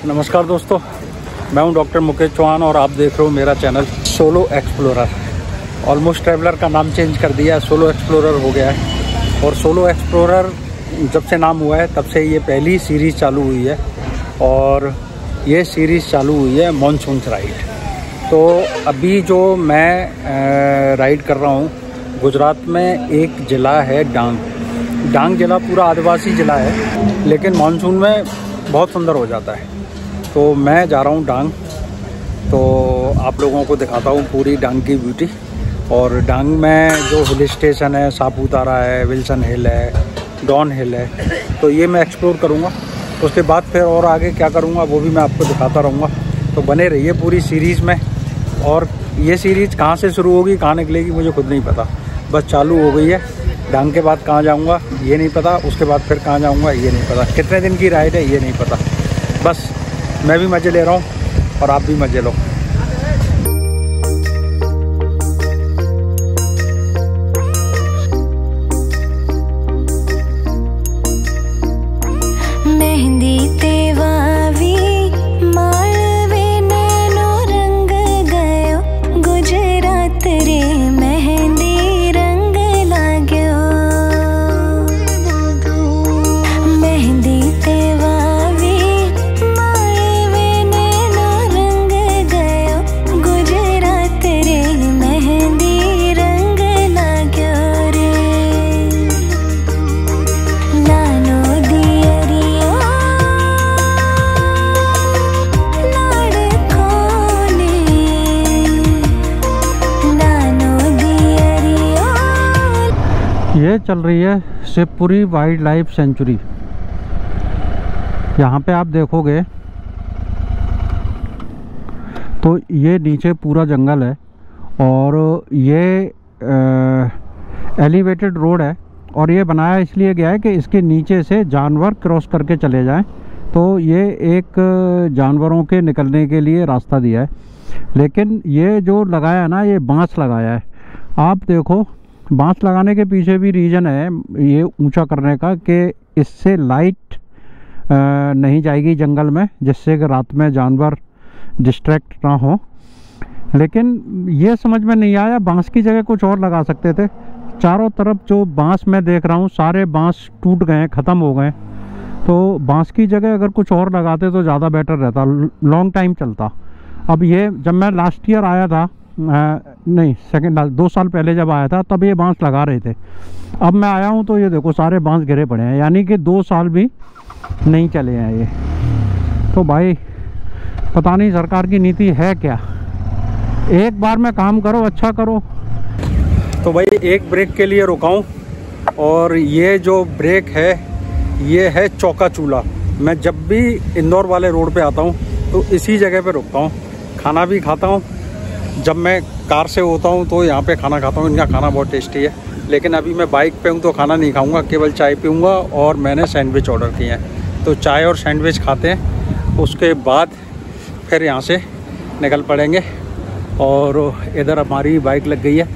नमस्कार दोस्तों, मैं हूं डॉक्टर मुकेश चौहान और आप देख रहे हो मेरा channel solo explorer. Almost traveller का नाम चेंज कर दिया है, सोलो एक्सप्लोरर हो गया है। और सोलो एक्सप्लोरर जब से नाम हुआ है तब से ये पहली सीरीज़ चालू हुई है और ये सीरीज़ चालू हुई है मानसून राइड। तो अभी जो मैं राइड कर रहा हूँ, गुजरात में एक ज़िला है डांग ज़िला पूरा आदिवासी ज़िला है, लेकिन मानसून में बहुत सुंदर हो जाता है। तो मैं जा रहा हूँ डांग, तो आप लोगों को दिखाता हूँ पूरी डांग की ब्यूटी। और डांग में जो हिल स्टेशन है, सापुतारा है, विल्सन हिल है, डॉन हिल है, तो ये मैं एक्सप्लोर करूँगा। उसके बाद फिर और आगे क्या करूँगा वो भी मैं आपको दिखाता रहूँगा। तो बने रहिए पूरी सीरीज़ में। और ये सीरीज़ कहाँ से शुरू होगी, कहाँ निकलेगी, मुझे खुद नहीं पता, बस चालू हो गई है। डांग के बाद कहाँ जाऊँगा ये नहीं पता, उसके बाद फिर कहाँ जाऊँगा ये नहीं पता, कितने दिन की राइड है ये नहीं पता। बस मैं भी मज़े ले रहा हूँ और आप भी मज़े लो। मेहंदी तेवावी माळवे नैनो रंग गयो, गुजरात रे मेहंदी रंग लाग्यो। मेहंदी तेवावी माळवे नैनो रंग गयो, गुजरात रे मेहंदी रंग लाग्यो रे। नानो ये चल रही है शिवपुरी वाइल्ड लाइफ सेंचुरी। यहाँ पे आप देखोगे तो ये नीचे पूरा जंगल है और ये एलिवेटेड रोड है। और ये बनाया इसलिए गया है कि इसके नीचे से जानवर क्रॉस करके चले जाएं, तो ये एक जानवरों के निकलने के लिए रास्ता दिया है। लेकिन ये जो लगाया है ना, ये बांस लगाया है। आप देखो, बांस लगाने के पीछे भी रीज़न है ये ऊंचा करने का, कि इससे लाइट नहीं जाएगी जंगल में, जिससे कि रात में जानवर डिस्ट्रैक्ट ना हो। लेकिन ये समझ में नहीं आया, बांस की जगह कुछ और लगा सकते थे। चारों तरफ जो बांस मैं देख रहा हूँ, सारे बांस टूट गए, ख़त्म हो गए। तो बांस की जगह अगर कुछ और लगाते तो ज़्यादा बेटर रहता, लॉन्ग टाइम चलता। अब ये जब मैं लास्ट ईयर आया था, नहीं सेकेंड 2 साल पहले जब आया था, तब ये बांस लगा रहे थे। अब मैं आया हूँ तो ये देखो सारे बांस गिरे पड़े हैं, यानी कि 2 साल भी नहीं चले हैं ये। तो भाई पता नहीं सरकार की नीति है क्या। एक बार में काम करो, अच्छा करो। तो भाई एक ब्रेक के लिए रुका हूँ और ये जो ब्रेक है ये है चौका चूल्हा। मैं जब भी इंदौर वाले रोड पे आता हूँ तो इसी जगह पे रुकता हूँ, खाना भी खाता हूँ। जब मैं कार से होता हूँ तो यहाँ पे खाना खाता हूँ, इनका खाना बहुत टेस्टी है। लेकिन अभी मैं बाइक पे हूँ तो खाना नहीं खाऊंगा, केवल चाय पीऊँगा। और मैंने सैंडविच ऑर्डर किए हैं, तो चाय और सैंडविच खाते हैं, उसके बाद फिर यहाँ से निकल पड़ेंगे। और इधर हमारी बाइक लग गई है।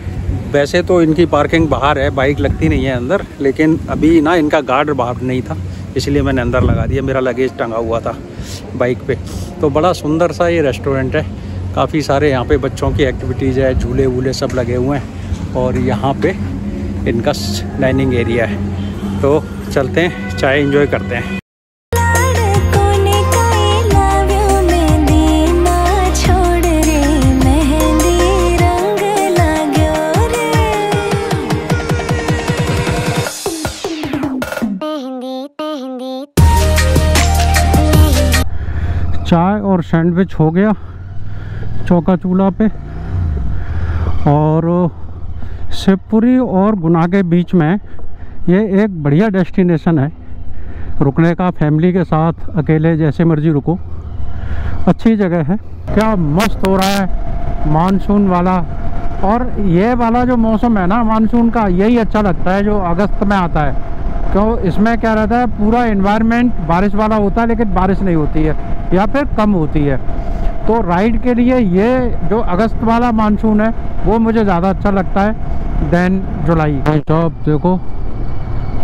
वैसे तो इनकी पार्किंग बाहर है, बाइक लगती नहीं है अंदर, लेकिन अभी ना इनका गार्ड बाहर नहीं था, इसलिए मैंने अंदर लगा दिया। मेरा लगेज टंगा हुआ था बाइक पे। तो बड़ा सुंदर सा ये रेस्टोरेंट है, काफ़ी सारे यहाँ पे बच्चों की एक्टिविटीज़ है, झूले वूले सब लगे हुए हैं। और यहाँ पे इनका डाइनिंग एरिया है। तो चलते हैं, चाय एंजॉय करते हैं। चाय और सैंडविच हो गया चौका चूल्हा पे। और शिवपुरी और गुना के बीच में ये एक बढ़िया डेस्टिनेशन है रुकने का। फैमिली के साथ, अकेले, जैसे मर्जी रुको, अच्छी जगह है। क्या मस्त हो रहा है मानसून वाला। और ये वाला जो मौसम है ना मानसून का, यही अच्छा लगता है जो अगस्त में आता है। क्यों, इसमें क्या रहता है, पूरा एनवायरनमेंट बारिश वाला होता है, लेकिन बारिश नहीं होती है या फिर कम होती है। तो राइड के लिए ये जो अगस्त वाला मानसून है वो मुझे ज़्यादा अच्छा लगता है देन जुलाई। तो अब देखो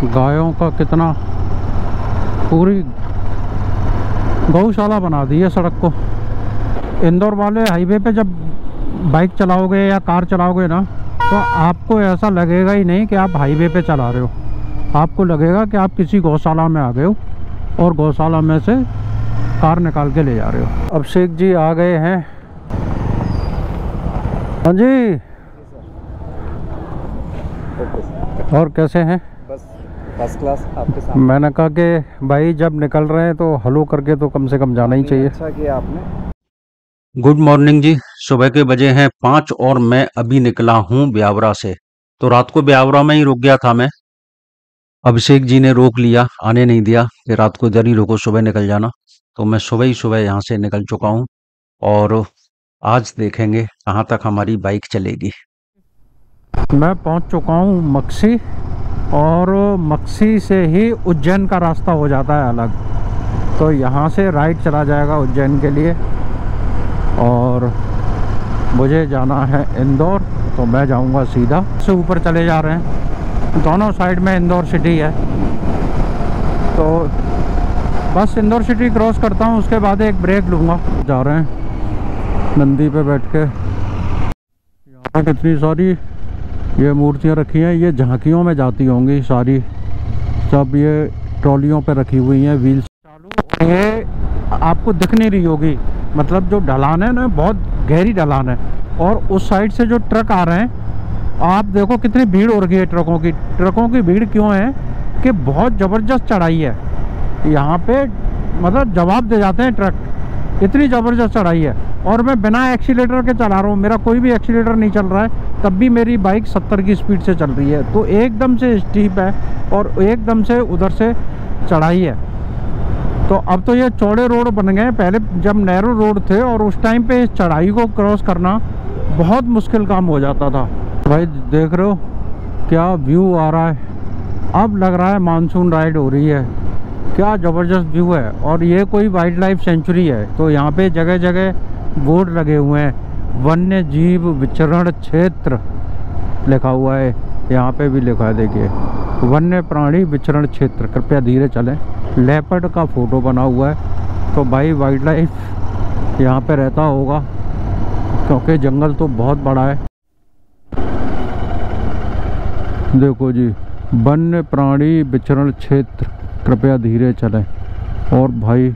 गायों का कितना, पूरी गौशाला बना दी है सड़क को। इंदौर वाले हाईवे पे जब बाइक चलाओगे या कार चलाओगे ना, तो आपको ऐसा लगेगा ही नहीं कि आप हाईवे पे चला रहे हो। आपको लगेगा कि आप किसी गौशाला में आ गए हो और गौशाला में से कार निकाल के ले जा रहे हो। अभिषेक जी आ गए हैं। हाँ जी, और कैसे हैं? बस फर्स्ट क्लास आपके साथ। मैंने कहा कि भाई जब निकल रहे हैं तो हेलो करके तो कम से कम जाना ही चाहिए। अच्छा किया आपने। गुड मॉर्निंग जी। सुबह के बजे हैं 5 और मैं अभी निकला हूँ ब्यावरा से। तो रात को ब्यावरा में ही रुक गया था मैं। अभिषेक जी ने रोक लिया, आने नहीं दिया कि रात को इधर ही रुको, सुबह निकल जाना। तो मैं सुबह ही सुबह यहाँ से निकल चुका हूँ और आज देखेंगे कहाँ तक हमारी बाइक चलेगी। मैं पहुँच चुका हूँ मक्सी, और मक्सी से ही उज्जैन का रास्ता हो जाता है अलग। तो यहाँ से राइट चला जाएगा उज्जैन के लिए, और मुझे जाना है इंदौर। तो मैं जाऊँगा सीधा से, ऊपर चले जा रहे हैं। दोनों साइड में इंदौर सिटी है। तो बस इंदौर सिटी क्रॉस करता हूँ, उसके बाद एक ब्रेक लूँगा। जा रहे हैं नंदी पे बैठ के। यहाँ पर कितनी सारी ये मूर्तियाँ रखी हैं, ये झांकियों में जाती होंगी सारी। सब ये ट्रॉलियों पे रखी हुई हैं, व्हील्स चालू। ये आपको दिख नहीं रही होगी, मतलब जो ढलान है ना, बहुत गहरी ढलान है। और उस साइड से जो ट्रक आ रहे हैं, आप देखो कितनी भीड़ हो रही है ट्रकों की। ट्रकों की भीड़ क्यों है कि बहुत ज़बरदस्त चढ़ाई है यहाँ पे, मतलब जवाब दे जाते हैं ट्रक, इतनी ज़बरदस्त चढ़ाई है। और मैं बिना एक्सीलेटर के चला रहा हूँ, मेरा कोई भी एक्सीलेटर नहीं चल रहा है, तब भी मेरी बाइक 70 की स्पीड से चल रही है। तो एकदम से स्टीप है और एकदम से उधर से चढ़ाई है। तो अब तो ये चौड़े रोड बन गए, पहले जब नैरो रोड थे और उस टाइम पे इस चढ़ाई को क्रॉस करना बहुत मुश्किल काम हो जाता था। भाई देख रहे हो क्या व्यू आ रहा है। अब लग रहा है मानसून राइड हो रही है, क्या ज़बरदस्त व्यू है। और ये कोई वाइल्ड लाइफ सेंचुरी है, तो यहाँ पे जगह जगह बोर्ड लगे हुए हैं, वन्य जीव विचरण क्षेत्र लिखा हुआ है। यहाँ पे भी लिखा है, देखिए, वन्य प्राणी विचरण क्षेत्र, कृपया धीरे चलें। लेपर्ड का फोटो बना हुआ है, तो भाई वाइल्ड लाइफ यहाँ पे रहता होगा, क्योंकि जंगल तो बहुत बड़ा है। देखो जी, वन्य प्राणी विचरण क्षेत्र, कृपया धीरे चलें। और भाई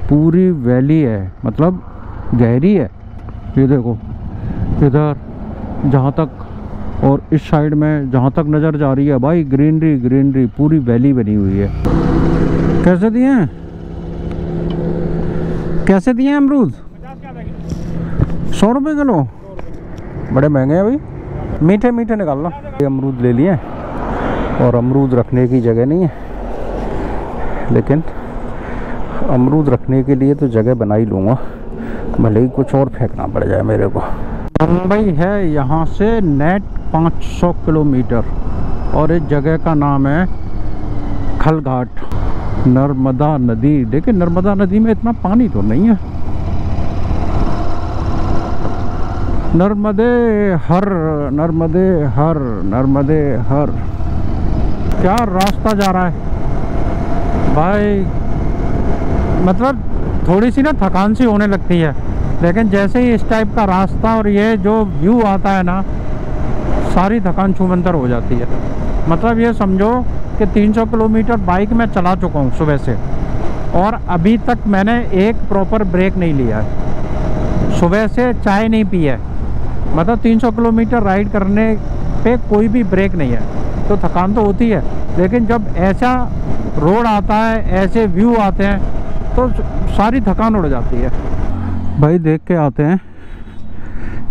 पूरी वैली है, मतलब गहरी है। ये देखो इधर जहाँ तक, और इस साइड में जहाँ तक नज़र जा रही है भाई, ग्रीनरी ग्रीनरी, पूरी वैली बनी हुई है। कैसे दिए हैं, कैसे दिए हैं अमरूद? 100 रुपये किलो, बड़े महंगे हैं भाई। मीठे मीठे निकालना। ये अमरूद ले लिए, और अमरूद रखने की जगह नहीं है, लेकिन अमरूद रखने के लिए तो जगह बना ही लूँगा, भले ही कुछ और फेंकना पड़ जाए मेरे को। मुंबई है यहाँ से नेट 500 किलोमीटर, और इस जगह का नाम है खलघाट, नर्मदा नदी। लेकिन नर्मदा नदी में इतना पानी तो नहीं है। नर्मदे हर, नर्मदे हर, नर्मदे हर। क्या रास्ता जा रहा है भाई, मतलब थोड़ी सी ना थकान सी होने लगती है, लेकिन जैसे ही इस टाइप का रास्ता और ये जो व्यू आता है ना, सारी थकान छूमंतर हो जाती है। मतलब ये समझो कि 300 किलोमीटर बाइक में चला चुका हूँ सुबह से, और अभी तक मैंने एक प्रॉपर ब्रेक नहीं लिया है। सुबह से चाय नहीं पी है, मतलब 300 किलोमीटर राइड करने पे कोई भी ब्रेक नहीं है। तो थकान तो होती है, लेकिन जब ऐसा रोड आता है, ऐसे व्यू आते हैं, तो सारी थकान उड़ जाती है। भाई देख के आते हैं,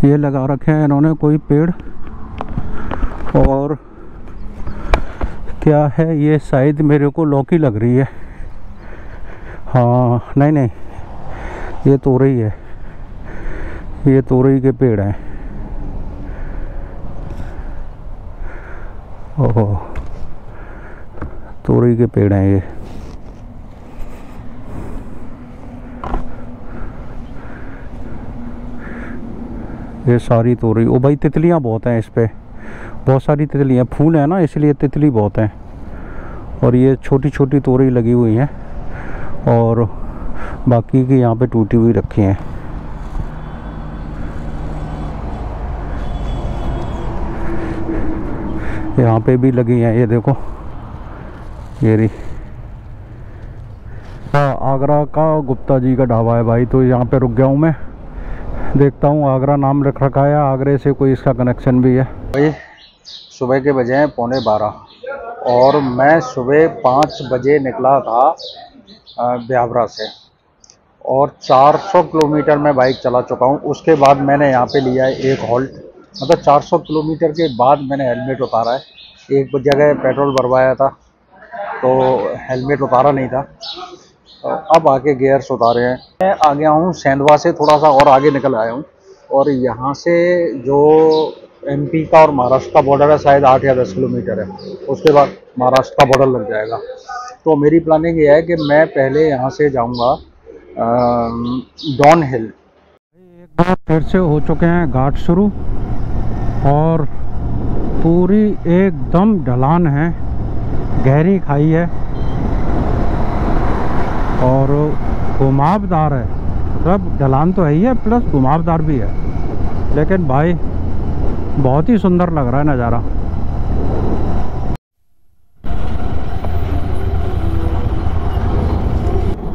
ये लगा रखे हैं इन्होंने कोई पेड़, और क्या है ये, शायद मेरे को लौकी लग रही है। हाँ नहीं नहीं, ये तोरई है, ये तोरई के पेड़ हैं। ओहो, तोरई के पेड़ हैं ये। ये सारी तोरई। ओ भाई तितलियां बहुत हैं इस पे, बहुत सारी तितलियां, फूल है ना इसलिए तितली बहुत हैं। और ये छोटी छोटी तोरई लगी हुई हैं, और बाकी की यहाँ पे टूटी हुई रखी हैं। यहाँ पे भी लगी हैं, ये देखो, ये रही। आगरा का गुप्ता जी का ढाबा है भाई, तो यहाँ पे रुक गया हूँ मैं। देखता हूँ, आगरा नाम रख रखा है, आगरे से कोई इसका कनेक्शन भी है। भाई सुबह के बजे हैं 11:15 और मैं सुबह 5 बजे निकला था ब्यावरा से और 400 किलोमीटर मैं बाइक चला चुका हूँ। उसके बाद मैंने यहाँ पे लिया है एक हॉल्ट, मतलब 400 किलोमीटर के बाद मैंने हेलमेट उतारा है। एक जगह पेट्रोल भरवाया था तो हेलमेट उतारा नहीं था, तो अब आके गियर्स उतारे हैं। मैं आ गया हूँ सेंधवा से, थोड़ा सा और आगे निकल आया हूँ और यहाँ से जो एमपी का और महाराष्ट्र का बॉर्डर है शायद 8 या 10 किलोमीटर है, उसके बाद महाराष्ट्र का बॉर्डर लग जाएगा। तो मेरी प्लानिंग ये है कि मैं पहले यहाँ से जाऊँगा डॉन हिल। एक बार फिर से हो चुके हैं घाट शुरू और पूरी एकदम ढलान है, गहरी खाई है और घुमावदार है। मतलब ढलान तो है ही है प्लस घुमावदार भी है, लेकिन भाई बहुत ही सुंदर लग रहा है नज़ारा।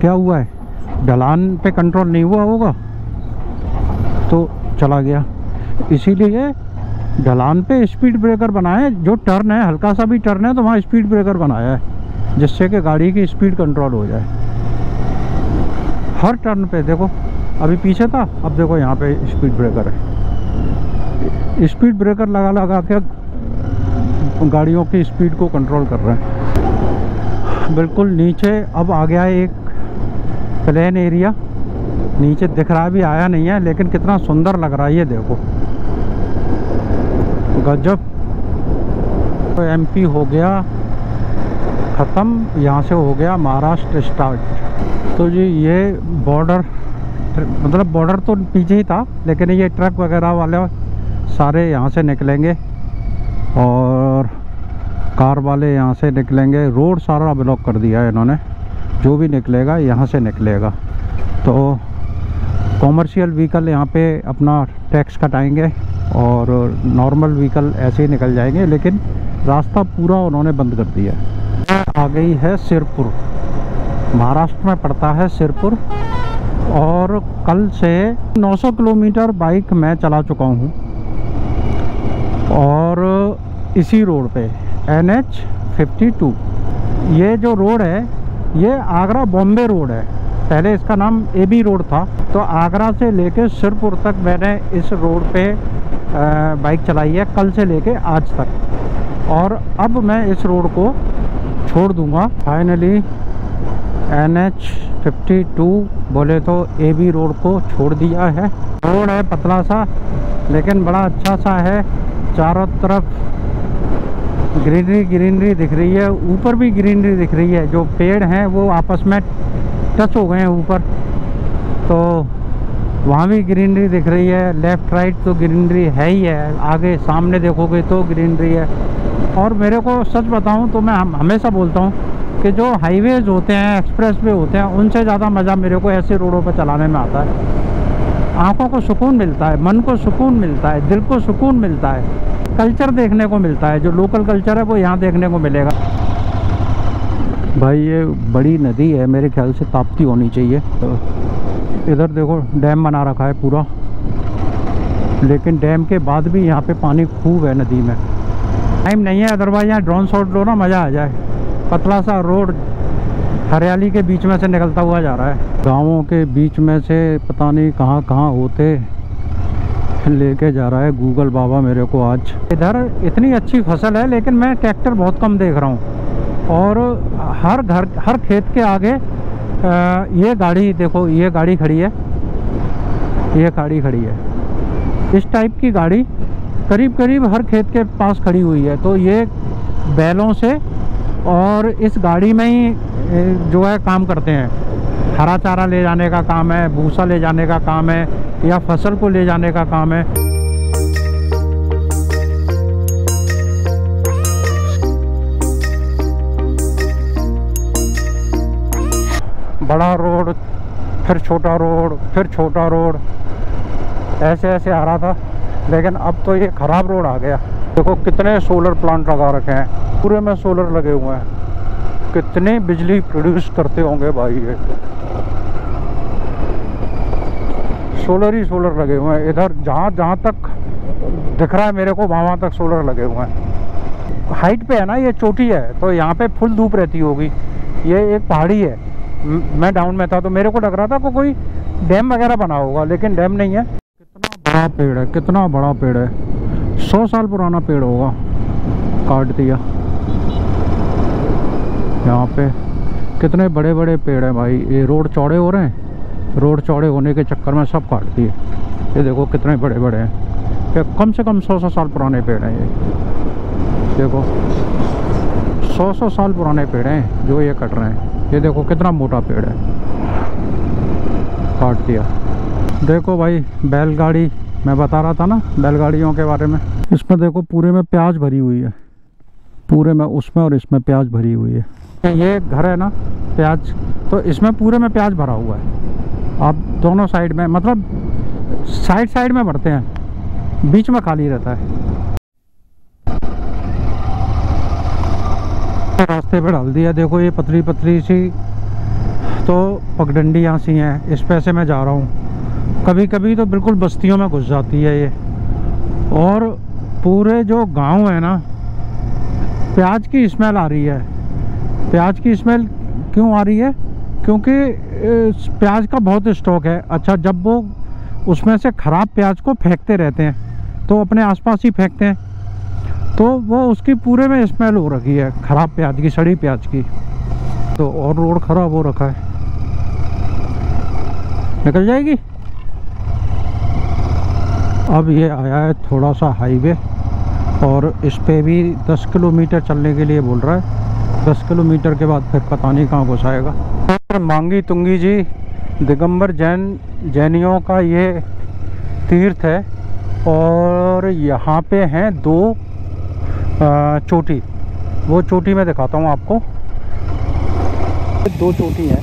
क्या हुआ है, ढलान पे कंट्रोल नहीं हुआ होगा तो चला गया। इसीलिए ढलान पे स्पीड ब्रेकर बनाए, जो टर्न है हल्का सा भी टर्न है तो वहाँ स्पीड ब्रेकर बनाया है जिससे कि गाड़ी की स्पीड कंट्रोल हो जाए। हर टर्न पे देखो, अभी पीछे था, अब देखो यहाँ पे स्पीड ब्रेकर है। स्पीड ब्रेकर लगा लगा के गाड़ियों की स्पीड को कंट्रोल कर रहे हैं। बिल्कुल नीचे अब आ गया है एक प्लेन एरिया, नीचे दिख रहा भी आया नहीं है, लेकिन कितना सुंदर लग रहा है ये देखो, गजब। तो एमपी हो गया ख़त्म, यहाँ से हो गया महाराष्ट्र स्टार्ट। तो जी ये बॉर्डर, मतलब बॉर्डर तो पीछे ही था, लेकिन ये ट्रक वगैरह वाले सारे यहाँ से निकलेंगे और कार वाले यहाँ से निकलेंगे। रोड सारा ब्लॉक कर दिया है इन्होंने, जो भी निकलेगा यहाँ से निकलेगा। तो कॉमर्शियल व्हीकल यहाँ पे अपना टैक्स कटाएंगे और नॉर्मल व्हीकल ऐसे ही निकल जाएंगे, लेकिन रास्ता पूरा उन्होंने बंद कर दिया है। आ गई है सिरपुर, महाराष्ट्र में पड़ता है सिरपुर, और कल से 900 किलोमीटर बाइक मैं चला चुका हूँ और इसी रोड पे NH 52। ये जो रोड है ये आगरा बॉम्बे रोड है, पहले इसका नाम AB रोड था। तो आगरा से लेके सिरपुर तक मैंने इस रोड पे बाइक चलाई है, कल से लेके आज तक, और अब मैं इस रोड को छोड़ दूंगा फाइनली। NH 52 बोले तो AB रोड को छोड़ दिया है। रोड है पतला सा लेकिन बड़ा अच्छा सा है, चारों तरफ ग्रीनरी ग्रीनरी दिख रही है, ऊपर भी ग्रीनरी दिख रही है। जो पेड़ हैं वो आपस में टच हो गए हैं ऊपर, तो वहाँ भी ग्रीनरी दिख रही है। लेफ़्ट राइट तो ग्रीनरी है ही है, आगे सामने देखोगे तो ग्रीनरी है। और मेरे को सच बताऊं तो मैं हमेशा बोलता हूं कि जो हाईवेज होते हैं, एक्सप्रेस वे होते हैं, उनसे ज़्यादा मज़ा मेरे को ऐसे रोडों पर चलाने में आता है। आँखों को सुकून मिलता है, मन को सुकून मिलता है, दिल को सुकून मिलता है, कल्चर देखने को मिलता है। जो लोकल कल्चर है वो यहाँ देखने को मिलेगा। भाई ये बड़ी नदी है, मेरे ख्याल से ताप्ती होनी चाहिए। तो इधर देखो डैम बना रखा है पूरा, लेकिन डैम के बाद भी यहाँ पे पानी खूब है नदी में। टाइम नहीं है, अदरवाइज यहाँ ड्रोन शॉट लो ना, मज़ा आ जाए। पतला सा रोड हरियाली के बीच में से निकलता हुआ जा रहा है, गाँवों के बीच में से पता नहीं कहाँ कहाँ होते लेके जा रहा है गूगल बाबा मेरे को आज। इधर इतनी अच्छी फसल है लेकिन मैं ट्रैक्टर बहुत कम देख रहा हूँ, और हर घर हर खेत के आगे ये गाड़ी देखो, ये गाड़ी खड़ी है, ये गाड़ी खड़ी है। इस टाइप की गाड़ी करीब करीब हर खेत के पास खड़ी हुई है। तो ये बैलों से और इस गाड़ी में ही जो है काम करते हैं। हरा चारा ले जाने का काम है, भूसा ले जाने का काम है, या फसल को ले जाने का काम है। बड़ा रोड फिर छोटा रोड, फिर छोटा रोड, ऐसे ऐसे आ रहा था। लेकिन अब तो ये ख़राब रोड आ गया। देखो कितने सोलर प्लांट लगा रखे हैं, पूरे में सोलर लगे हुए हैं। कितनी बिजली प्रोड्यूस करते होंगे भाई ये। सोलर ही सोलर लगे हुए हैं। इधर जहाँ तक दिख रहा है मेरे को, वहाँ तक सोलर लगे हुए हैं। हाइट पे है ना, ये चोटी है, तो यहाँ पे फुल धूप रहती होगी। ये एक पहाड़ी है। मैं डाउन में था तो मेरे को लग रहा था कोई डैम वगैरह बना होगा, लेकिन डैम नहीं है। कितना बड़ा पेड़ है, कितना बड़ा पेड़ है। 100 साल पुराना पेड़ होगा, काट दिया। यहाँ पे कितने बड़े बड़े पेड़ हैं भाई। ये रोड चौड़े हो रहे हैं, रोड चौड़े होने के चक्कर में सब काट दिए। ये देखो कितने बड़े बड़े हैं। ये कम से कम 100 साल पुराने पेड़ हैं। ये देखो 100 साल पुराने पेड़ हैं जो ये कट रहे हैं। ये देखो कितना मोटा पेड़ है, काट दिया। देखो भाई बैलगाड़ी, मैं बता रहा था ना बैलगाड़ियों के बारे में। इसमें देखो पूरे में प्याज भरी हुई है, पूरे में उसमें और इसमें प्याज भरी हुई है। ये घर है ना प्याज, तो इसमें पूरे में प्याज भरा हुआ है। आप दोनों साइड में, मतलब साइड साइड में भरते हैं, बीच में खाली रहता है। रास्ते पे डाल दिया। देखो ये पतली पतली सी तो पगडंडियाँ सी हैं, इस पे से मैं जा रहा हूँ। कभी कभी तो बिल्कुल बस्तियों में घुस जाती है ये। और पूरे जो गांव है ना, प्याज की स्मेल आ रही है। प्याज की स्मेल क्यों आ रही है? क्योंकि प्याज का बहुत स्टॉक है। अच्छा, जब वो उसमें से ख़राब प्याज को फेंकते रहते हैं, तो अपने आसपास ही फेंकते हैं, तो वो उसकी पूरे में स्मेल हो रखी है, ख़राब प्याज की, सड़ी प्याज की। तो और रोड ख़राब हो रखा है, निकल जाएगी। अब ये आया है थोड़ा सा हाईवे, और इस पे भी 10 किलोमीटर चलने के लिए बोल रहा है। 10 किलोमीटर के बाद फिर पता नहीं कहाँ घुसाएगा। मांगी तुंगी जी दिगंबर जैनियों का ये तीर्थ है, और यहाँ पे हैं 2 चोटी। वो चोटी मैं दिखाता हूँ आपको। 2 चोटी हैं,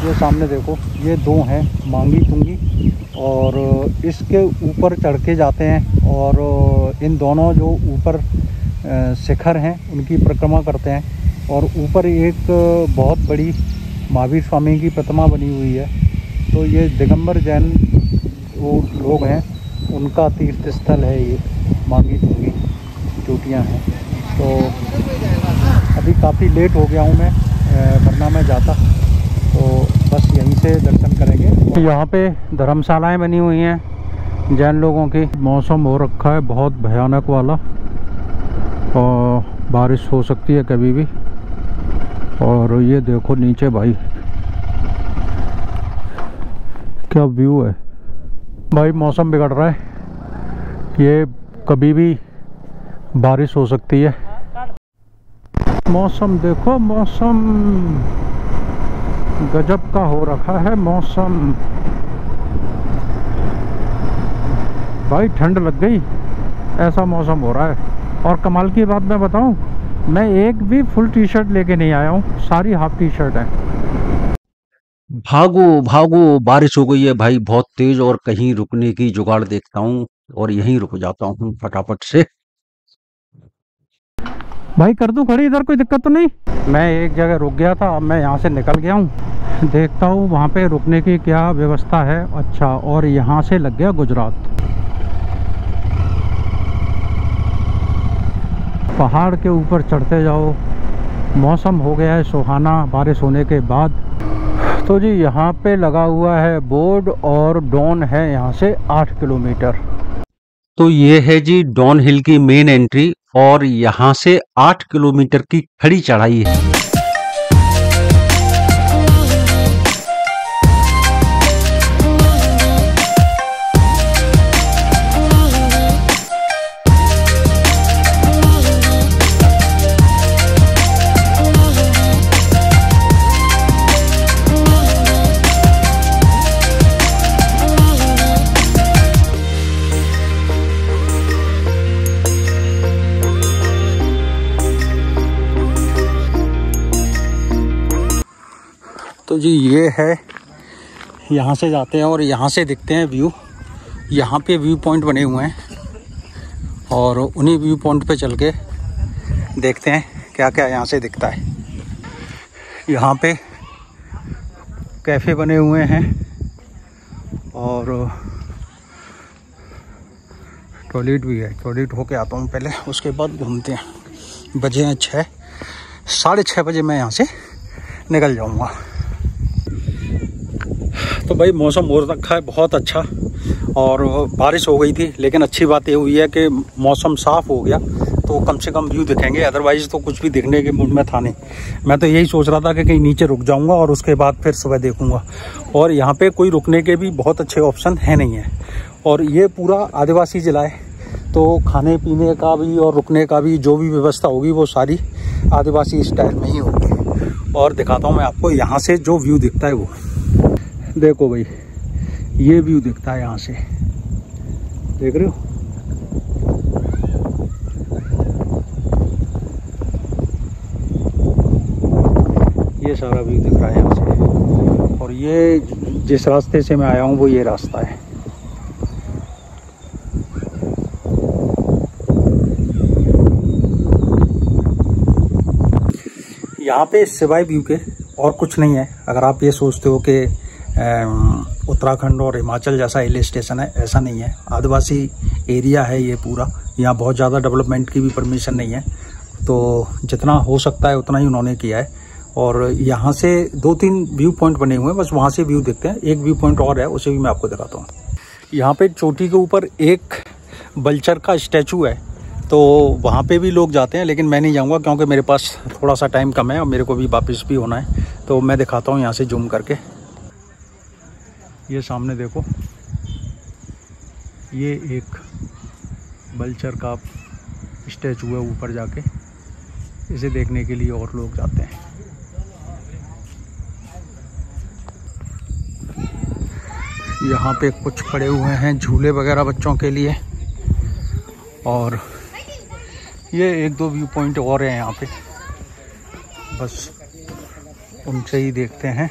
ये सामने देखो, ये 2 हैं मांगी तुंगी, और इसके ऊपर चढ़ के जाते हैं। और इन दोनों जो ऊपर शिखर हैं उनकी परिक्रमा करते हैं। और ऊपर एक बहुत बड़ी महावीर स्वामी की प्रतिमा बनी हुई है। तो ये दिगंबर जैन वो लोग हैं, उनका तीर्थ स्थल है ये मांगी तुंगी चोटियाँ हैं। तो अभी काफ़ी लेट हो गया हूँ मैं, वरना मैं जाता। तो बस यहीं से दर्शन करेंगे। यहाँ पे धर्मशालाएं बनी हुई हैं जैन लोगों की। मौसम हो रखा है बहुत भयानक वाला, और बारिश हो सकती है कभी भी। और ये देखो नीचे भाई क्या व्यू है भाई। मौसम बिगड़ रहा है, ये कभी भी बारिश हो सकती है। मौसम देखो, मौसम गजब का हो रखा है मौसम भाई। ठंड लग गई, ऐसा मौसम हो रहा है। और कमाल की बात मैं बताऊं, मैं एक भी फुल टी शर्ट लेके नहीं आया हूँ, सारी हाफ टी शर्ट है। भागो भागो, बारिश हो गई है भाई बहुत तेज, और कहीं रुकने की जुगाड़ देखता हूँ और यहीं रुक जाता हूँ फटाफट से। भाई कर दूं खड़ी इधर, कोई दिक्कत तो नहीं? मैं एक जगह रुक गया था, अब मैं यहाँ से निकल गया हूँ। देखता हूँ वहाँ पे रुकने की क्या व्यवस्था है। अच्छा, और यहाँ से लग गया गुजरात। पहाड़ के ऊपर चढ़ते जाओ। मौसम हो गया है सुहाना बारिश होने के बाद। तो जी यहाँ पे लगा हुआ है बोर्ड, और डॉन है यहाँ से 8 किलोमीटर। तो ये है जी डॉन हिल की मेन एंट्री, और यहाँ से 8 किलोमीटर की खड़ी चढ़ाई है। तो जी ये है यहाँ से जाते हैं और यहाँ से दिखते हैं व्यू। यहाँ पे व्यू पॉइंट बने हुए हैं और उन्हीं व्यू पॉइंट पे चल के देखते हैं क्या क्या यहाँ से दिखता है। यहाँ पे कैफ़े बने हुए हैं और टॉयलेट भी है। टॉयलेट होके आता हूँ पहले, उसके बाद घूमते हैं। बजे हैं 6, 6:30 बजे मैं यहाँ से निकल जाऊँगा। तो भाई मौसम हो रखा है बहुत अच्छा और बारिश हो गई थी, लेकिन अच्छी बात ये हुई है कि मौसम साफ़ हो गया तो कम से कम व्यू दिखेंगे, अदरवाइज़ तो कुछ भी दिखने के मूड में था नहीं। मैं तो यही सोच रहा था कि कहीं नीचे रुक जाऊंगा और उसके बाद फिर सुबह देखूंगा। और यहाँ पे कोई रुकने के भी बहुत अच्छे ऑप्शन है नहीं है। और ये पूरा आदिवासी ज़िला है, तो खाने पीने का भी और रुकने का भी जो भी व्यवस्था होगी वो सारी आदिवासी स्टाइल में ही होगी। और दिखाता हूँ मैं आपको यहाँ से जो व्यू दिखता है वो। देखो भाई, ये व्यू दिखता है यहाँ से, देख रहे हो। ये सारा व्यू दिख रहा है यहाँ से। और ये जिस रास्ते से मैं आया हूँ वो ये रास्ता है। यहाँ पे सिवाय व्यू के और कुछ नहीं है। अगर आप ये सोचते हो कि उत्तराखंड और हिमाचल जैसा हिल स्टेशन है, ऐसा नहीं है। आदिवासी एरिया है ये पूरा। यहाँ बहुत ज़्यादा डेवलपमेंट की भी परमिशन नहीं है, तो जितना हो सकता है उतना ही उन्होंने किया है। और यहाँ से 2-3 व्यू पॉइंट बने हुए हैं, बस वहाँ से व्यू दिखते हैं। एक व्यू पॉइंट और है, उसे भी मैं आपको दिखाता हूँ। यहाँ पे चोटी के ऊपर एक वल्चर का स्टैचू है, तो वहाँ पे भी लोग जाते हैं, लेकिन मैं नहीं जाऊँगा क्योंकि मेरे पास थोड़ा सा टाइम कम है और मेरे को भी वापस भी होना है। तो मैं दिखाता हूँ यहाँ से जूम करके। ये सामने देखो, ये एक वल्चर का स्टैचू है ऊपर जाके। इसे देखने के लिए और लोग जाते हैं। यहाँ पे कुछ पड़े हुए हैं झूले वगैरह बच्चों के लिए। और ये 1-2 व्यू पॉइंट और हैं यहाँ पे, बस उनसे ही देखते हैं।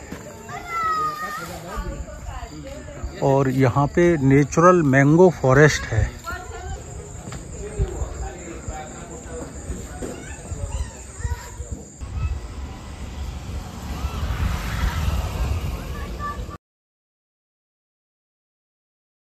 और यहाँ पे नेचुरल मैंगो फॉरेस्ट है।